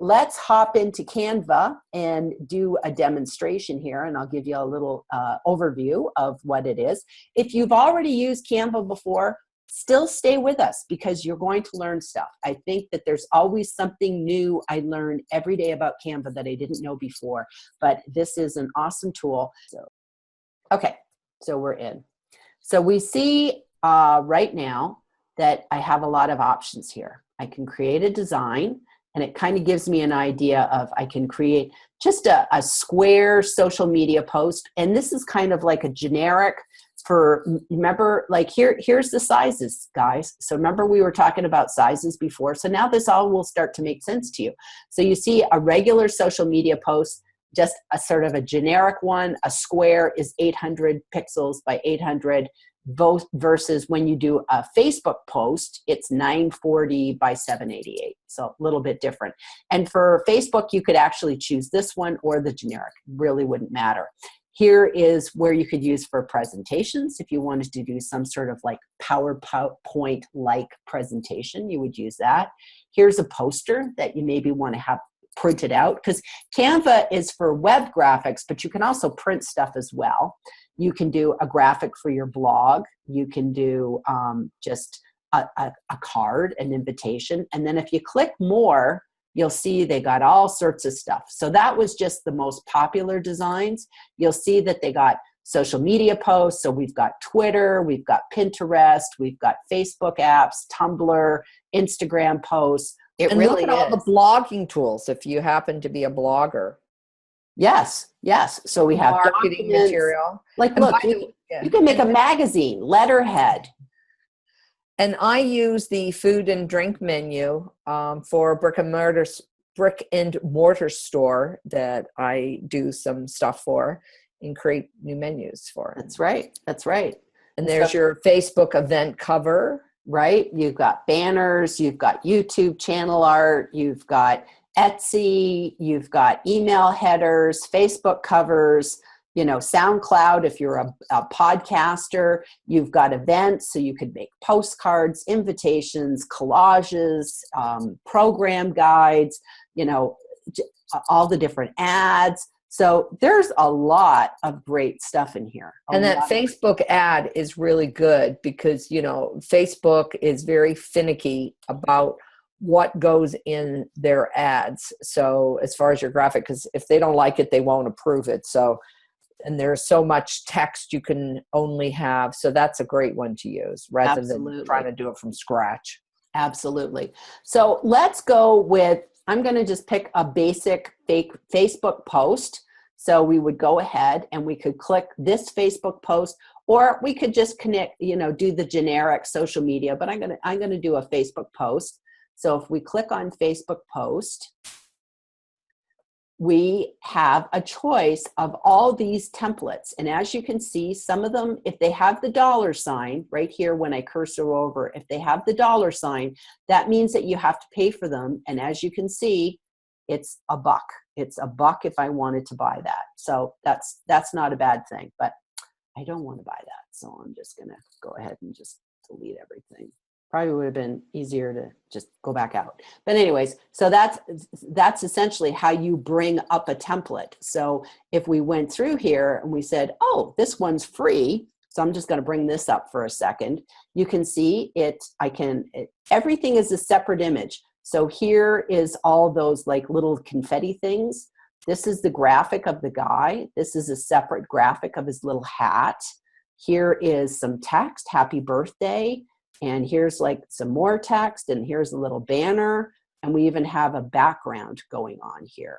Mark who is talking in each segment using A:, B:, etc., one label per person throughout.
A: let's hop into Canva and do a demonstration here, and I'll give you a little overview of what it is. If you've already used Canva before, still stay with us because you're going to learn stuff. I think that there's always something new I learn every day about Canva that I didn't know before, but this is an awesome tool. Okay, so we're in. So we see right now that I have a lot of options here. I can create a design, and it kind of gives me an idea of I can create just a square social media post. And this is kind of like a generic for, remember, like here's the sizes, guys. So remember we were talking about sizes before. So now this all will start to make sense to you. So you see a regular social media post, just a sort of a generic one. A square is 800 pixels by 800. Both versus when you do a Facebook post, it's 940 by 788. So a little bit different. And for Facebook, you could actually choose this one or the generic. Really wouldn't matter. Here is where you could use for presentations. If you wanted to do some sort of like PowerPoint-like presentation, you would use that. Here's a poster that you maybe want to have printed out, because Canva is for web graphics, but you can also print stuff as well. You can do a graphic for your blog. You can do just a card, an invitation. And then if you click more, you'll see they got all sorts of stuff. So that was just the most popular designs. You'll see that they got social media posts. So we've got Twitter, we've got Pinterest, we've got Facebook apps, Tumblr, Instagram posts.
B: And really look at all the blogging tools if you happen to be a blogger.
A: Yes, yes. So we have
B: marketing material.
A: Like, look, you can make a magazine, letterhead.
B: And I use the food and drink menu for a brick and mortar store that I do some stuff for and create new menus for.
A: That's right. That's right.
B: And there's your Facebook event cover.
A: Right? You've got banners, you've got YouTube channel art, you've got Etsy, you've got email headers, Facebook covers, you know, SoundCloud if you're a podcaster, you've got events, so you could make postcards, invitations, collages, program guides, you know, all the different ads. So there's a lot of great stuff in here.
B: And that Facebook ad is really good because, you know, Facebook is very finicky about what goes in their ads. So as far as your graphic, because if they don't like it, they won't approve it. So, and there's so much text you can only have. So that's a great one to use rather than trying to do it from scratch.
A: Absolutely. So let's go with, I'm going to just pick a basic Facebook post. So we would go ahead and we could click this Facebook post, or we could just connect, you know, do the generic social media, but I'm going to do a Facebook post. So if we click on Facebook post, we have a choice of all these templates. And as you can see, some of them, if they have the dollar sign right here, when I cursor over, if they have the dollar sign, that means that you have to pay for them. And as you can see, it's $1. It's $1 if I wanted to buy that. So that's not a bad thing, but I don't want to buy that. So I'm just going to go ahead and just delete everything. Probably would have been easier to just go back out. But anyways, so that's essentially how you bring up a template. So if we went through here and we said, oh, this one's free, so I'm just going to bring this up for a second. You can see everything is a separate image. So here is all those like little confetti things. This is the graphic of the guy. This is a separate graphic of his little hat. Here is some text, happy birthday. And here's like some more text, and here's a little banner, and we even have a background going on here.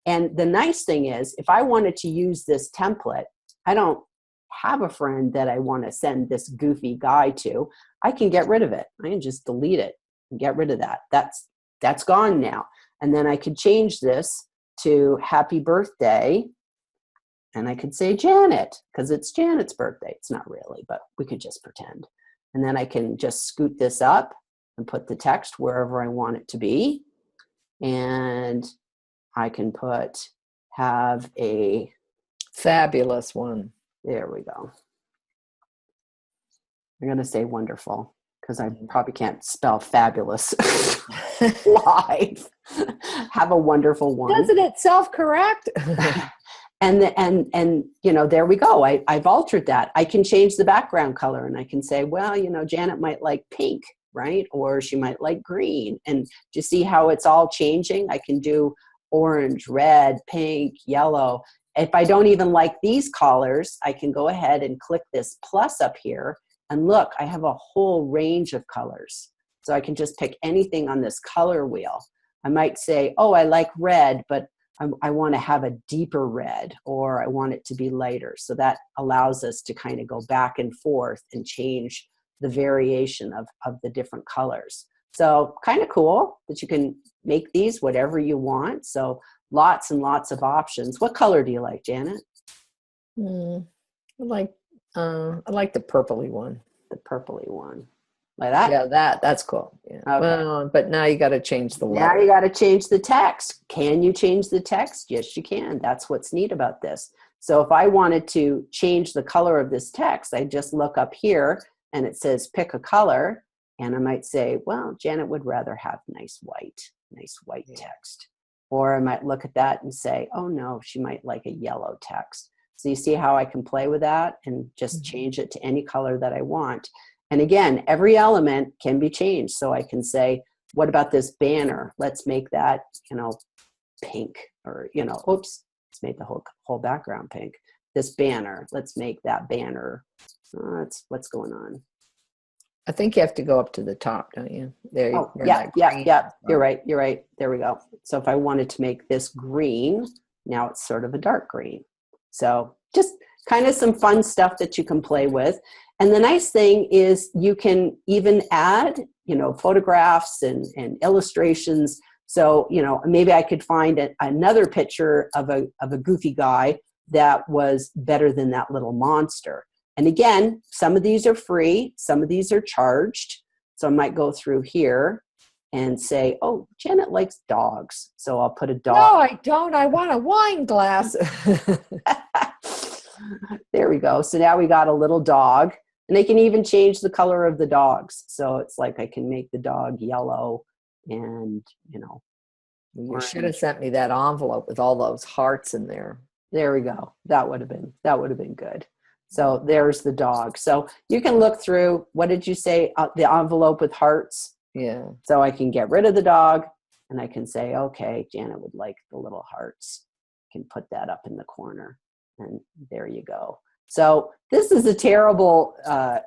A: And the nice thing is, if I wanted to use this template, I don't have a friend that I want to send this goofy guy to. I can get rid of it. I can just delete it and get rid of that. That's gone now. And then I could change this to happy birthday, and I could say Janet, because it's Janet's birthday. It's not really, but we could just pretend. And then I can just scoot this up and put the text wherever I want it to be. And I can have a
B: fabulous one.
A: There we go. I'm going to say wonderful because I probably can't spell fabulous live. Have a wonderful one.
B: Doesn't it self-correct?
A: And you know, there we go. I've altered that. I can change the background color, and I can say, well, you know, Janet might like pink, right? Or she might like green. And do you see how it's all changing? I can do orange, red, pink, yellow. If I don't even like these colors, I can go ahead and click this plus up here, and look, I have a whole range of colors. So I can just pick anything on this color wheel. I might say, oh, I like red, but I want to have a deeper red, or I want it to be lighter. So that allows us to kind of go back and forth and change the variation of the different colors. So kind of cool that you can make these whatever you want. So lots and lots of options. What color do you like, Janet?
B: I like the purpley one.
A: The purpley one. Like that?
B: Yeah, that's cool. Yeah.
A: Okay.
B: Well, but now you got to change the letter.
A: Now you got to change the text. Can you change the text? Yes, you can. That's what's neat about this. So if I wanted to change the color of this text, I just look up here and it says pick a color. And I might say, well, Janet would rather have nice white text. Or I might look at that and say, oh no, she might like a yellow text. So you see how I can play with that and just change it to any color that I want. And again, every element can be changed. So I can say, what about this banner? Let's make that, you know, pink, or, you know, oops, let's make the whole background pink. This banner, let's make that banner. That's what's going on.
B: I think you have to go up to the top, don't you? There.
A: Oh, yeah. You're right. There we go. So if I wanted to make this green, now it's sort of a dark green. So just kind of some fun stuff that you can play with. And the nice thing is you can even add, you know, photographs and illustrations. So, you know, maybe I could find another picture of a goofy guy that was better than that little monster. And again, some of these are free, some of these are charged. So I might go through here and say, oh, Janet likes dogs. So I'll put a dog.
B: No, I don't. I want a wine glass.
A: There we go. So now we got a little dog. And they can even change the color of the dogs. So it's like I can make the dog yellow and, you know.
B: You should have sent me that envelope with all those hearts in there.
A: There we go. That would have been good. So there's the dog. So you can look through, what did you say? The envelope with hearts.
B: Yeah.
A: So I can get rid of the dog and I can say, okay, Janet would like the little hearts. I can put that up in the corner and there you go. So this is a terrible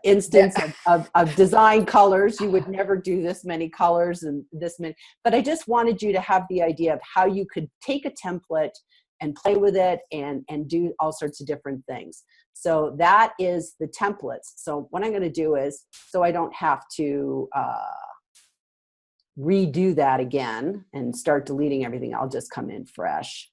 A: instance of design colors. You would never do this many colors and this many, but I just wanted you to have the idea of how you could take a template and play with it and do all sorts of different things. So that is the templates. So what I'm going to do is, so I don't have to redo that again and start deleting everything, I'll just come in fresh.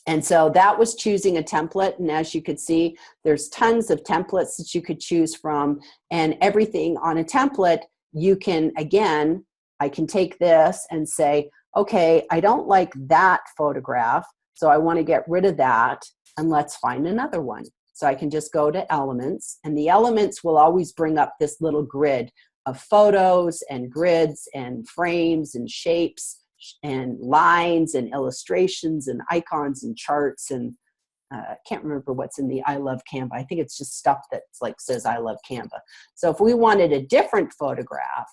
A: And so that was choosing a template. And as you could see, there's tons of templates that you could choose from, and everything on a template, you can, again, I can take this and say, okay, I don't like that photograph, so I want to get rid of that, and let's find another one. So I can just go to elements, and the elements will always bring up this little grid of photos and grids and frames and shapes and lines and illustrations and icons and charts, and I can't remember what's in the I love Canva. I think it's just stuff that's like says I love Canva. So if we wanted a different photograph,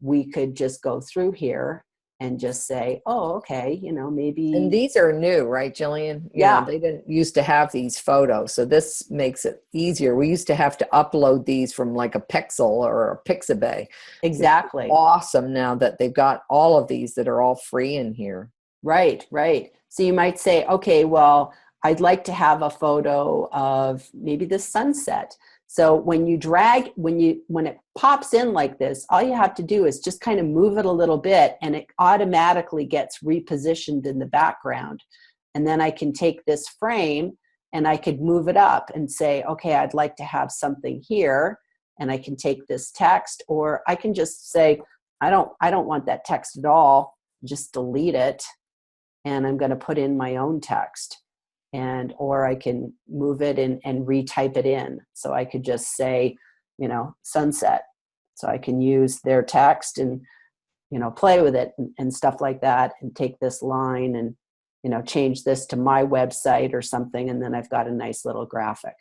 A: we could just go through here and just say, oh, okay, you know, maybe.
B: And these are new, right, Jillian?
A: Yeah.
B: They didn't used to have these photos. So this makes it easier. We used to have to upload these from like a Pixel or a Pixabay.
A: Exactly.
B: It's awesome now that they've got all of these that are all free in here.
A: Right. So you might say, okay, well, I'd like to have a photo of maybe the sunset. So when you drag, when it pops in like this, all you have to do is just kind of move it a little bit and it automatically gets repositioned in the background. And then I can take this frame and I could move it up and say, okay, I'd like to have something here. And I can take this text, or I can just say, I don't want that text at all. Just delete it. And I'm going to put in my own text. And or I can move it and retype it in. So I could just say, you know, sunset. So I can use their text and, play with it and stuff like that, and take this line and, change this to my website or something. And then I've got a nice little graphic.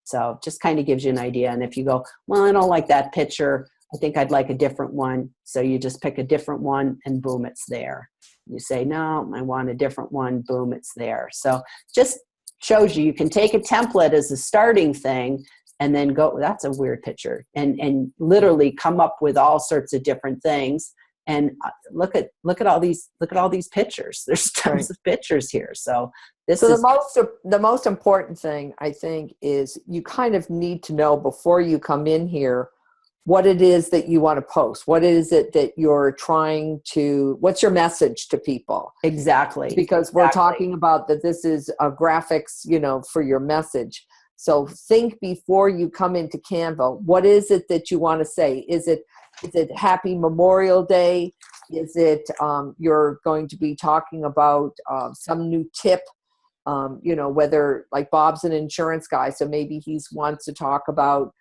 A: So just kind of gives you an idea. And if you go, well, I don't like that picture, I think I'd like a different one. So you just pick a different one and boom, it's there. You say, no, I want a different one. Boom, it's there. So just shows you can take a template as a starting thing and then go, that's a weird picture, and literally come up with all sorts of different things. And look at all these pictures. There's tons of pictures here. So
B: the most important thing, I think, is you kind of need to know before you come in here what it is that you want to post. What is it that you're trying to, what's your message to people?
A: Exactly.
B: Because we're talking about that this is a graphics, for your message. So think before you come into Canva, what is it that you want to say? Is it Happy Memorial Day? Is it you're going to be talking about some new tip? Whether, like, Bob's an insurance guy, so maybe he wants to talk about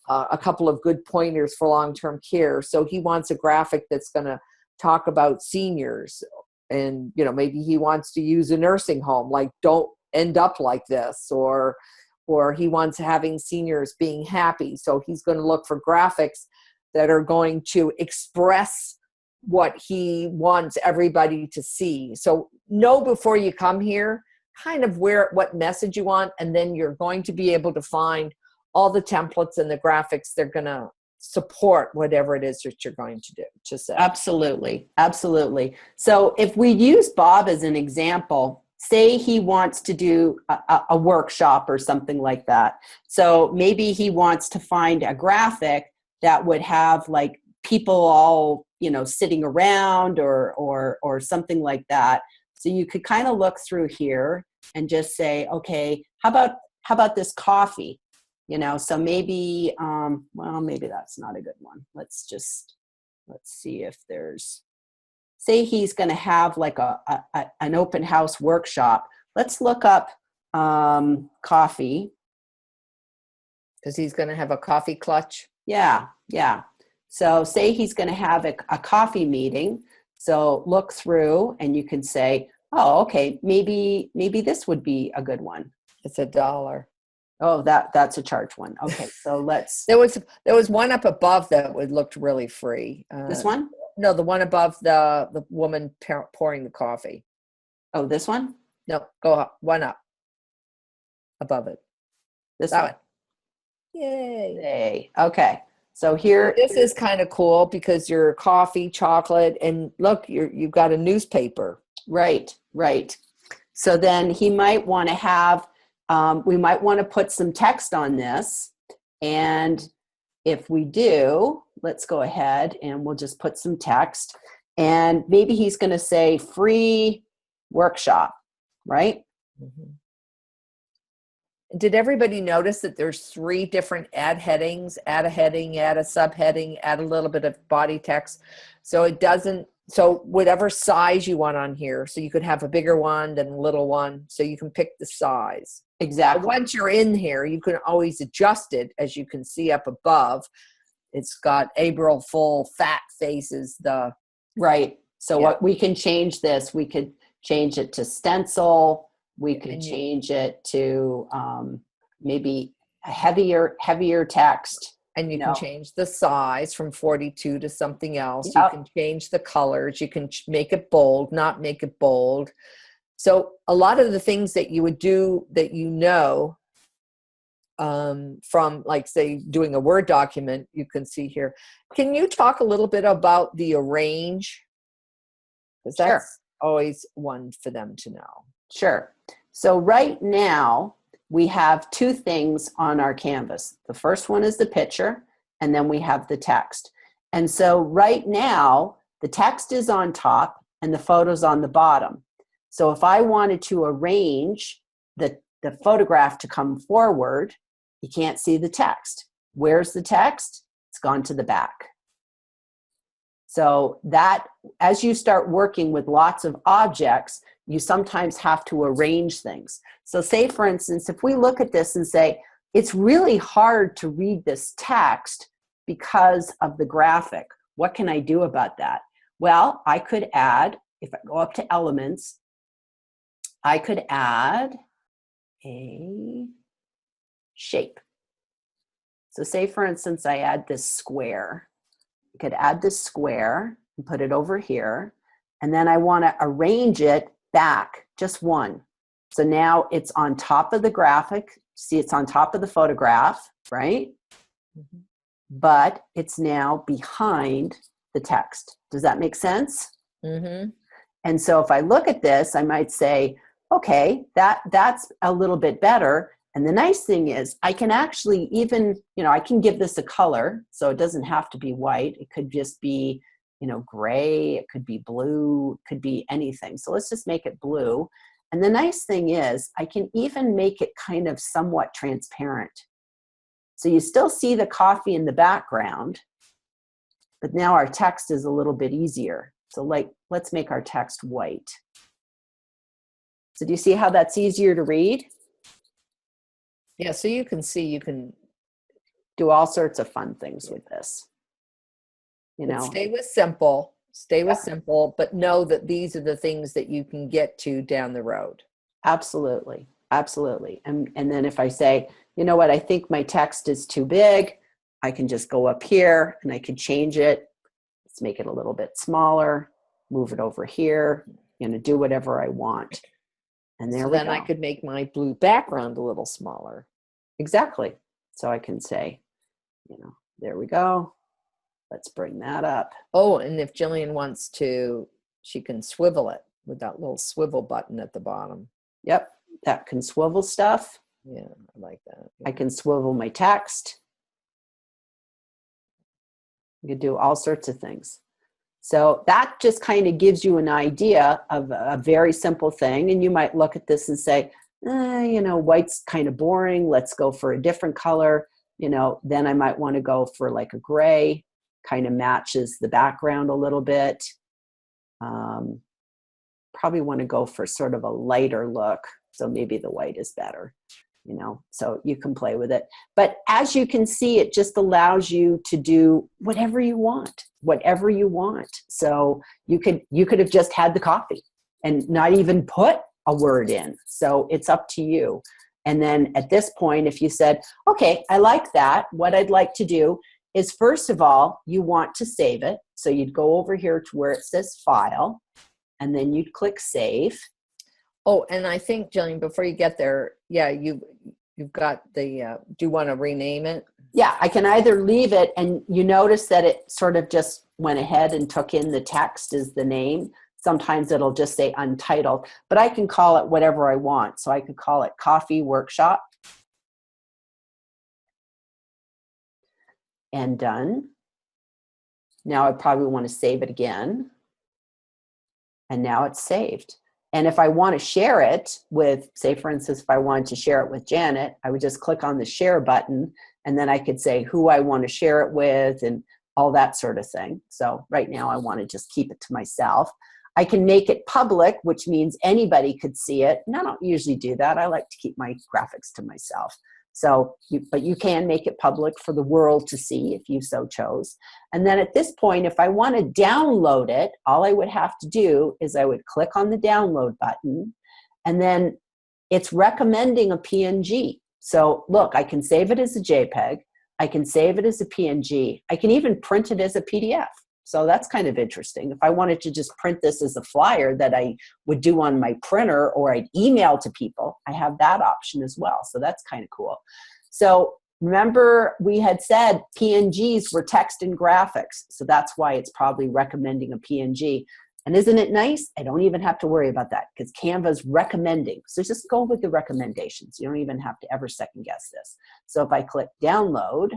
B: a couple of good pointers for long-term care. So he wants a graphic that's going to talk about seniors, and maybe he wants to use a nursing home, like, don't end up like this, or he wants having seniors being happy. So he's going to look for graphics that are going to express what he wants everybody to see. So know before you come here kind of what message you want, and then you're going to be able to find all the templates and the graphics. They're going to support whatever it is that you're going to do, to say.
A: Absolutely. Absolutely. So if we use Bob as an example, say he wants to do a workshop or something like that. So maybe he wants to find a graphic that would have, like, people all, sitting around or something like that. So you could kind of look through here and just say, okay, how about this coffee? So maybe, maybe that's not a good one. Let's see if there's, say he's going to have like an open house workshop. Let's look up coffee.
B: Because he's going to have a coffee clutch.
A: Yeah. So say he's going to have a coffee meeting. So look through and you can say, oh, okay, maybe this would be a good one.
B: It's $1.
A: Oh, that's a charge one. Okay, so let's.
B: There was one up above that looked really free.
A: This one?
B: No, the one above the woman pouring the coffee.
A: Oh, this one?
B: No, go up, one up above it.
A: This one.
B: Yay!
A: Okay, so here.
B: This is kind of cool because you're coffee, chocolate, and look, you've got a newspaper.
A: Right. So then he might want to have. We might want to put some text on this, and if we do, let's go ahead and we'll just put some text, and maybe he's going to say free workshop, right?
B: Mm-hmm. Did everybody notice that there's 3 different ad headings? Add a heading, add a subheading, add a little bit of body text. So whatever size you want on here, so you could have a bigger one than a little one, so you can pick the size.
A: Exactly.
B: Once you're in here, you can always adjust it. As you can see up above, it's got April full fat faces.
A: Right. So what we can change this, we could change it to stencil. We could change it to maybe a heavier text.
B: And you can change the size from 42 to something else.
A: Yep.
B: You can change the colors. You can make it bold, not make it bold. So a lot of the things that you would do that from, like, say, doing a Word document, you can see here. Can you talk a little bit about the arrange? Because that's always one for them to know.
A: Sure. So right now, we have 2 things on our canvas. The first one is the picture, and then we have the text. And so right now, the text is on top and the photo's on the bottom. So if I wanted to arrange the photograph to come forward, you can't see the text. Where's the text? It's gone to the back. So that, as you start working with lots of objects, you sometimes have to arrange things. So say, for instance, if we look at this and say, it's really hard to read this text because of the graphic. What can I do about that? Well, I could add, if I go up to elements, I could add a shape. So say, for instance, I add this square. I could add this square and put it over here. And then I want to arrange it back, just one. So now it's on top of the graphic. See, it's on top of the photograph, right? Mm-hmm. But it's now behind the text. Does that make sense?
B: Mm-hmm.
A: And so if I look at this, I might say, okay, that's a little bit better. And the nice thing is I can actually even, I can give this a color. So it doesn't have to be white. It could just be, gray. It could be blue. It could be anything. So let's just make it blue. And the nice thing is I can even make it kind of somewhat transparent. So you still see the coffee in the background, but now our text is a little bit easier. So let's make our text white. So do you see how that's easier to read?
B: Yeah, so you can see, you can
A: do all sorts of fun things with this.
B: Stay with simple, simple, but know that these are the things that you can get to down the road.
A: Absolutely. Absolutely. And then if I say, you know what, I think my text is too big, I can just go up here and I can change it. Let's make it a little bit smaller, move it over here, do whatever I want. And there we go.
B: Then I could make my blue background a little smaller.
A: Exactly. So I can say, there we go. Let's bring that up.
B: Oh, and if Jillian wants to, she can swivel it with that little swivel button at the bottom.
A: Yep, that can swivel stuff.
B: Yeah, I like that.
A: I can swivel my text. You can do all sorts of things. So that just kind of gives you an idea of a very simple thing. And you might look at this and say, white's kind of boring. Let's go for a different color. Then I might want to go for like a gray, kind of matches the background a little bit. Probably want to go for sort of a lighter look. So maybe the white is better. So you can play with it. But as you can see, it just allows you to do whatever you want. So you could have just had the coffee and not even put a word in. So it's up to you. And then at this point, if you said, okay, I like that, what I'd like to do is, first of all, you want to save it. So you'd go over here to where it says file, and then you'd click save.
B: Oh, and I think, Jillian, before you get there, yeah, you've got the, do you want to rename it?
A: Yeah, I can either leave it, and you notice that it sort of just went ahead and took in the text as the name. Sometimes it'll just say Untitled, but I can call it whatever I want. So I could call it Coffee Workshop. And done. Now I probably want to save it again. And now it's saved. And if I want to share it with, say, for instance, if I wanted to share it with Janet, I would just click on the share button, and then I could say who I want to share it with and all that sort of thing. So right now I want to just keep it to myself. I can make it public, which means anybody could see it. And I don't usually do that. I like to keep my graphics to myself. So, but you can make it public for the world to see if you so chose. And then at this point, if I want to download it, all I would have to do is I would click on the download button, and then it's recommending a PNG. So look, I can save it as a JPEG. I can save it as a PNG. I can even print it as a PDF. So that's kind of interesting. If I wanted to just print this as a flyer that I would do on my printer, or I'd email to people, I have that option as well. So that's kind of cool. So remember, we had said PNGs were text and graphics. So that's why it's probably recommending a PNG. And isn't it nice? I don't even have to worry about that because Canva's recommending. So just go with the recommendations. You don't even have to ever second guess this. So if I click download,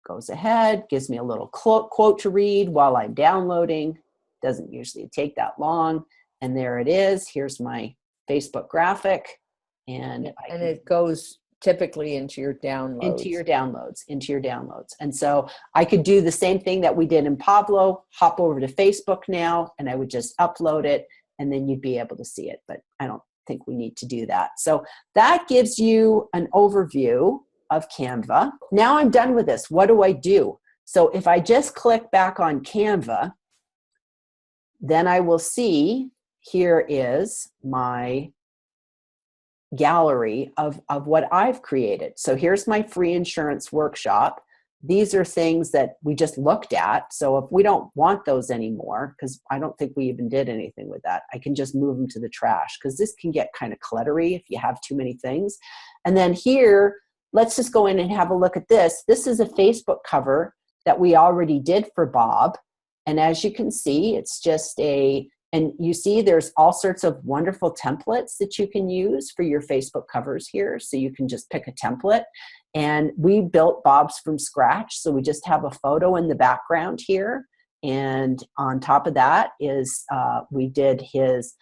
A: goes ahead, gives me a little quote to read while I'm downloading. Doesn't usually take that long. And there it is. Here's my Facebook graphic. And
B: it goes typically into your downloads.
A: Into your downloads. And so I could do the same thing that we did in Pablo, hop over to Facebook now, and I would just upload it, and then you'd be able to see it. But I don't think we need to do that. So that gives you an overview of Canva. Now I'm done with this. What do I do? So if I just click back on Canva, then I will see here is my gallery of what I've created. So here's my free insurance workshop. These are things that we just looked at. So if we don't want those anymore, because I don't think we even did anything with that, I can just move them to the trash, because this can get kind of cluttery if you have too many things. And then here, let's just go in and have a look at this. This is a Facebook cover that we already did for Bob. And as you can see, it's just and you see there's all sorts of wonderful templates that you can use for your Facebook covers here. So you can just pick a template. And we built Bob's from scratch. So we just have a photo in the background here. And on top of that is we did his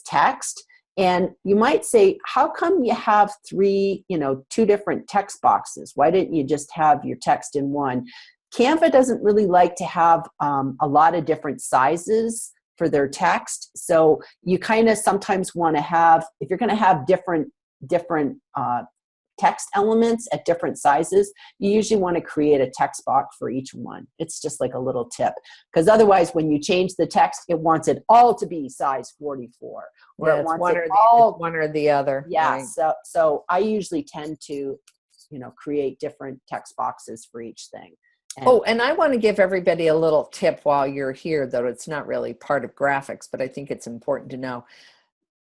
A: text. And you might say, how come you have two different text boxes? Why didn't you just have your text in one? Canva doesn't really like to have a lot of different sizes for their text. So you kind of sometimes want to have, if you're going to have different text elements at different sizes, you usually want to create a text box for each one. It's just like a little tip, because otherwise when you change the text, it wants it all to be size 44, or
B: Yeah,
A: it
B: it's
A: wants
B: one,
A: it
B: or
A: all,
B: one or the other.
A: yeah.
B: Right.
A: So I usually tend to, create different text boxes for each thing.
B: And I want to give everybody a little tip while you're here, though it's not really part of graphics, but I think it's important to know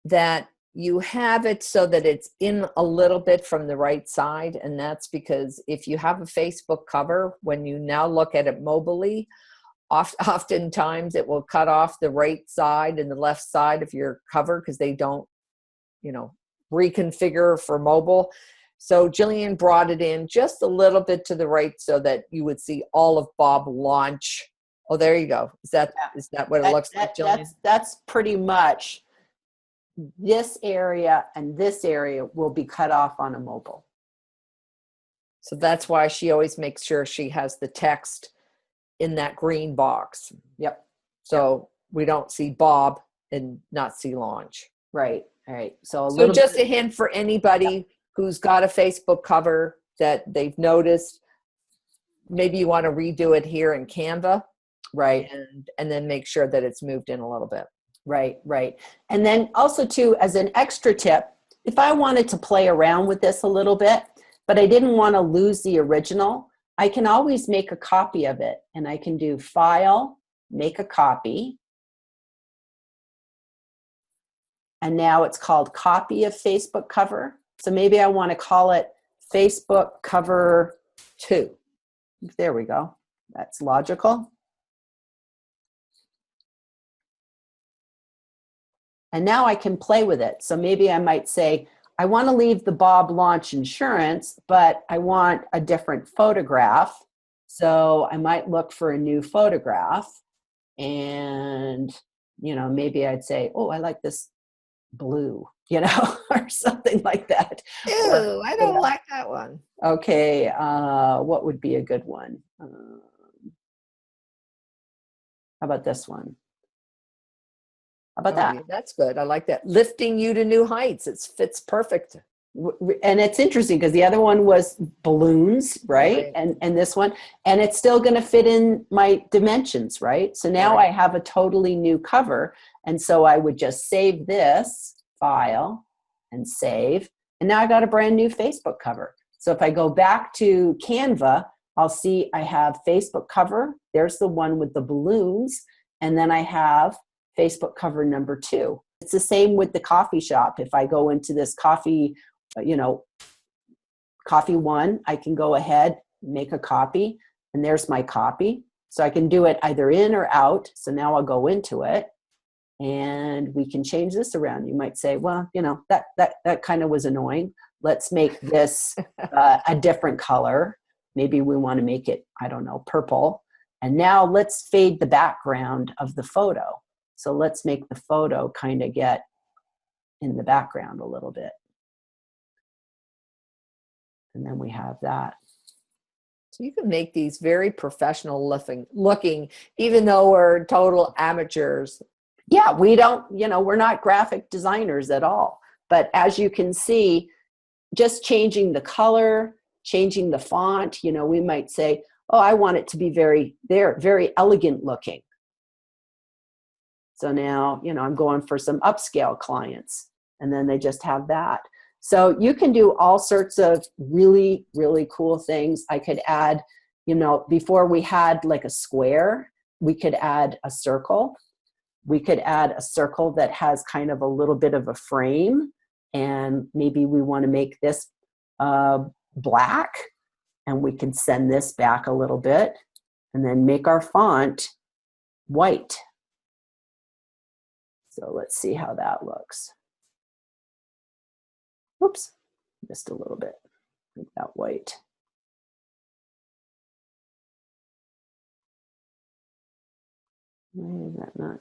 B: that you have it so that it's in a little bit from the right side. And that's because if you have a Facebook cover, when you now look at it mobilely, oftentimes it will cut off the right side and the left side of your cover, because they don't, reconfigure for mobile. So Jillian brought it in just a little bit to the right so that you would see all of Bob launch. Oh, there you go. Is that what it looks like, Jillian?
A: That's pretty much this area, and this area will be cut off on a mobile.
B: So that's why she always makes sure she has the text in that green box.
A: Yep.
B: So we don't see Bob and not see launch.
A: Right. All right.
B: So just a hint for anybody who's got a Facebook cover that they've noticed, maybe you want to redo it here in Canva.
A: Right.
B: And then make sure that it's moved in a little bit.
A: Right. And then also too, as an extra tip, if I wanted to play around with this a little bit, but I didn't want to lose the original, I can always make a copy of it. And I can do File, Make a Copy. And now it's called Copy of Facebook Cover. So maybe I want to call it Facebook Cover 2. There we go. That's logical. And now I can play with it. So maybe I might say, I want to leave the Bob Launch Insurance, but I want a different photograph. So I might look for a new photograph. And, maybe I'd say, oh, I like this blue, or something like that.
B: Ew, I don't like that one.
A: Okay, what would be a good one? How about this one? How about that?
B: Yeah, that's good. I like that. Lifting you to new heights. It fits perfect.
A: And it's interesting because the other one was balloons, right? And this one, and it's still going to fit in my dimensions, right? So now I have a totally new cover. And so I would just save this file and save. And now I got a brand new Facebook cover. So if I go back to Canva, I'll see I have Facebook cover. There's the one with the balloons. And then I have Facebook cover number 2. It's the same with the coffee shop. If I go into this coffee, coffee 1, I can go ahead, make a copy, and there's my copy. So I can do it either in or out. So now I'll go into it and we can change this around. You might say, well, that kind of was annoying. Let's make this a different color. Maybe we want to make it, I don't know, purple. And now let's fade the background of the photo. So let's make the photo kind of get in the background a little bit. And then we have that.
B: So you can make these very professional looking, even though we're total amateurs.
A: Yeah, we don't, we're not graphic designers at all. But as you can see, just changing the color, changing the font, you know, we might say, oh, I want it to be very elegant looking. So now, you know, I'm going for some upscale clients, and then they just have that. So you can do all sorts of really, really cool things. I could add, you know, before we had like a square, we could add a circle. We could add a circle that has kind of a little bit of a frame, and maybe we want to make this black, and we can send this back a little bit and then make our font white. So let's see how that looks. Oops, missed a little bit. Make that white. Why is that not?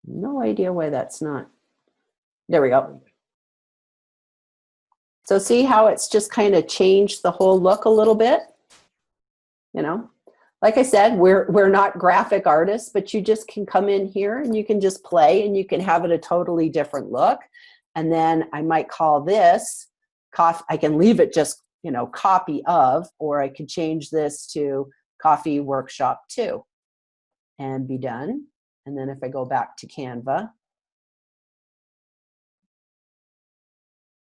A: No idea why that's not. There we go. So see how it's just kind of changed the whole look a little bit? You know, like I said, we're not graphic artists, but you just can come in here and you can just play and you can have it a totally different look. And then I might call this, I can leave it just, you know, copy of, or I could change this to Coffee Workshop 2 and be done. And then if I go back to Canva,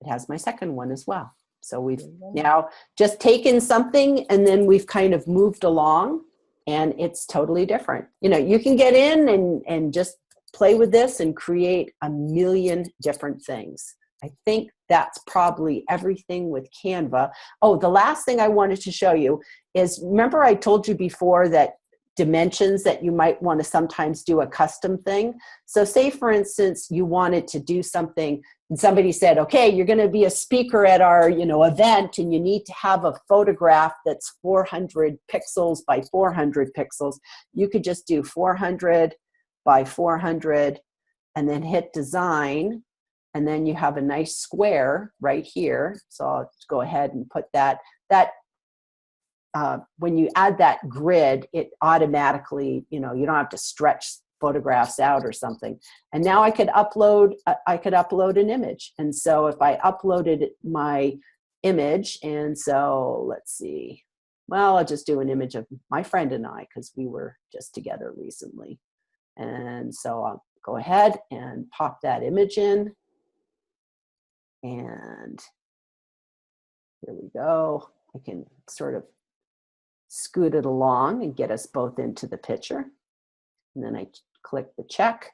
A: it has my second one as well. So we've now just taken something and then we've kind of moved along, and it's totally different. You know, you can get in and just play with this and create a million different things. I think that's probably everything with Canva. Oh, the last thing I wanted to show you is, remember I told you before that dimensions that you might want to sometimes do a custom thing. So say, for instance, you wanted to do something and somebody said, okay, you're going to be a speaker at our, you know, event, and you need to have a photograph that's 400 pixels by 400 pixels. You could just do 400 by 400 and then hit design. And then you have a nice square right here. So I'll go ahead and put that. When you add that grid, it automatically, you know, you don't have to stretch photographs out or something. And now I could upload an image. And so if I uploaded my image, and so let's see, well, I'll just do an image of my friend and I, because we were just together recently. And so I'll go ahead and pop that image in. And here we go. I can sort of scoot it along and get us both into the picture. And then I click the check.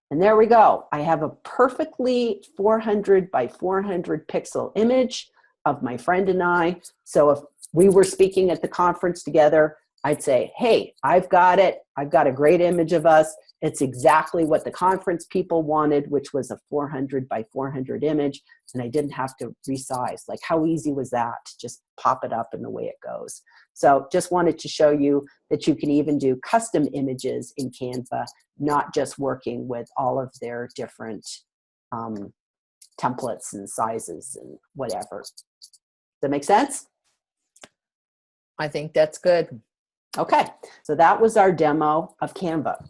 A: And there we go. I have a perfectly 400 by 400 pixel image of my friend and I. So if we were speaking at the conference together, I'd say, hey, I've got it. I've got a great image of us. It's exactly what the conference people wanted, which was a 400 by 400 image. And I didn't have to resize. Like, how easy was that? Just pop it up and away it goes. So just wanted to show you that you can even do custom images in Canva, not just working with all of their different templates and sizes and whatever. Does that make sense?
B: I think that's good.
A: Okay, so that was our demo of Canva.